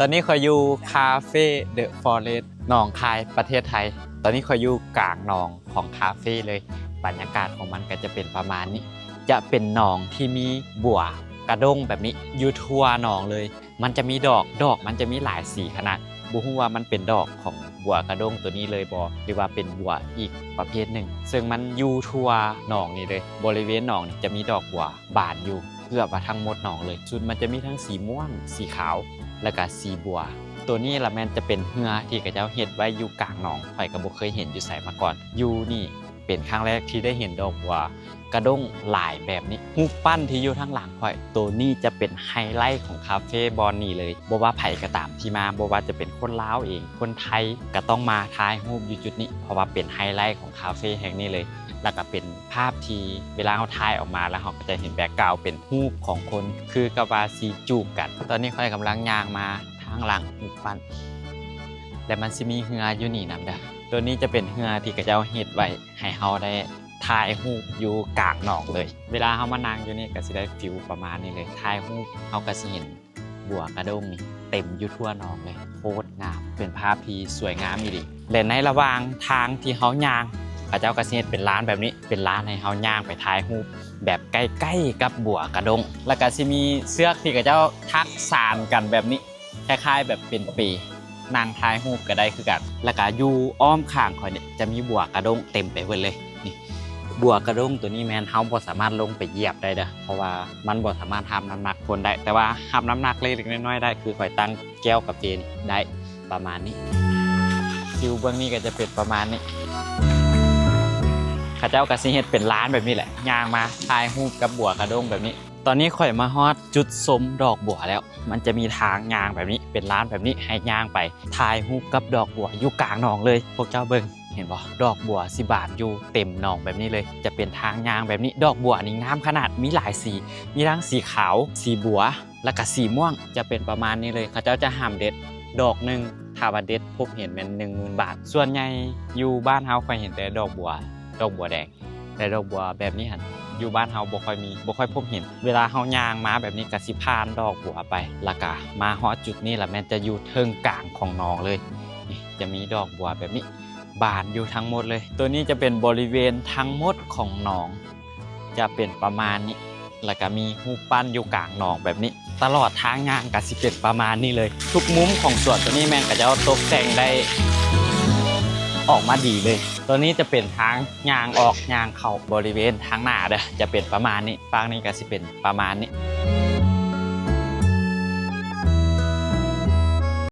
ตอนนี้ขอยอยู่คาเฟ่เดอะฟอเรสต์หนองคายประเทศไทยตอนนี้ขอยอยู่กลางหนองของคาเฟ่เลยบรรยากาศของมันก็จะเป็นประมาณนี้จะเป็นหนองที่มีบัวกระด้งแบบนี้อยู่ทั่วหนองเลยมันจะมีดอกมันจะมีหลายสีขนาดบุฮู้ว่ามันเป็นดอกของบัวกระด้งตัวนี้เลยบอหรือว่าเป็นบัวอีกประเภทหนึ่งซึ่งมันอยู่ทั่วหนองนี่เลยบริเวณหนองนี่จะมีดอกบัวบานอยู่เกือบว่าทั้งหมดหนองเลยส่วนมันจะมีทั้งสีม่วงสีขาวและก็สีบัวตัวนี้ละแม่นจะเป็นเหือที่กระเจ้าเห็ดไว้อยู่กลางหนองข่อยก็บ่เคยเห็นอยู่ไสมาก่อนอยู่นี่เป็นครั้งแรกที่ได้เห็นดอกบัวกระด้งหลายแบบนี้รูปปั้นที่อยู่ทั้งหลังข่อยตัวนี้จะเป็นไฮไลท์ของคาเฟ่บอนนี่เลยบ่ว่าไผก็ตามที่มาบ่ว่าจะเป็นคนลาวเองคนไทยก็ต้องมาถ่ายรูปอยู่จุดนี้เพราะว่าเป็นไฮไลท์ของคาเฟ่แห่งนี้เลยแล้วก็เป็นภาพที่เวลาเขาถ่ายออกมาแล้วเขาก็จะเห็นแบ็คกราวด์เป็นรูปของคนคือกะว่าสีจูบกันตอนนี้ข่อยกำลังย่างมาทางหลังรูปปั้นและมันสิมีเหืออยู่นี่นำเด้อตัวนี้จะเป็นเหือที่กระเจ้าเฮ็ดไว้ให้เฮาได้ถ่ายรูปอยู่กลางหนองเลยเวลาเฮามานั่งอยู่นี่ก็สิได้ฟิลประมาณนี้เลยถ่ายรูปเฮาก็สิเห็นบัวกระด้งนี่เต็มอยู่ทั่วหนองเลยโคตรงามเป็นภาพที่สวยงามอีหลีและในระหว่างทางที่เฮาย่างพระเจ้าก็สิเฮ็ดเป็นร้านแบบนี้เป็นร้านให้เฮาย่างไปถ่ายรูปแบบใกล้ๆกับบัวกระด้งแล้วก็สิมีเสือกที่กระเจ้าทักสานกันแบบนี้คล้ายๆแบบเป็นปีนางถ่ายรูปก็ได้คือกันแล้วก็อยู่อ้อมข้างข่อยเนี่ยจะมีบัวกระด้งเต็มไปหมดเลยนี่บัวกระด้งตัวนี้แมนเฮาบ่สามารถลงไปเหยียบได้เด้อเพราะว่ามันบ่สามารถทำน้ำหนักคนได้แต่ว่าทำน้ำหนักเล็กๆน้อยๆได้คือข่อยตั้งแก้วกับเจนได้ประมาณนี้ฟิวเบื้องนี้ก็จะเป็นประมาณนี้ข้าเจ้าก็สิเฮ็ดเป็นร้านแบบนี้แหละย่างมาถ่ายรูปกับบัวกระด้งแบบนี้ตอนนี้ข่อยมาฮอดจุดสมดอกบัวแล้วมันจะมีทางย่างแบบนี้เป็นร้านแบบนี้ให้ย่างไปถ่ายรูปกับดอกบัวอยู่กลางหนองเลยพวกเจ้าเบิ่งเห็นบ่ดอกบัวสิบานอยู่เต็มหนองแบบนี้เลยจะเป็นทางย่างแบบนี้ดอกบัวนี่งามขนาดมีหลายสีมีทั้งสีขาวสีบัวและก็สีม่วงจะเป็นประมาณนี้เลยข้าเจ้าจะห้ามเด็ดดอกนึงถ้าว่าเด็ดพบเห็นเป็น 10,000 บาทส่วนใหญ่อยู่บ้านเฮาค่อยเห็นแต่ดอกบัวแดงแต่ดอกบัวแบบนี้หั่นอยู่บ้านเฮาบ่ค่อยพบเห็นเวลาเฮาย่างมาแบบนี้ก็สิผ่านดอกบัวไปแล้วก็มาฮอดจุดนี้ล่ะแม่นจะอยู่เทิงกลางของหนองเลยนี่จะมีดอกบัวแบบนี้บานอยู่ทั้งหมดเลยตัวนี้จะเป็นบริเวณทั้งหมดของหนองจะเป็นประมาณนี้แล้วก็มีรูปปั้นอยู่กลางหนองแบบนี้ตลอดทางย่างก็สิเป็นประมาณนี้เลยทุกมุมของสวนตัวนี้แม่นก็จะตกแต่งได้ออกมาดีเลยตัวนี้จะเป็นทางย่างออกย่างเข้าบริเวณทางหน้าเด้อจะเป็นประมาณนี้ฝั่งนี้ก็สิเป็นประมาณนี้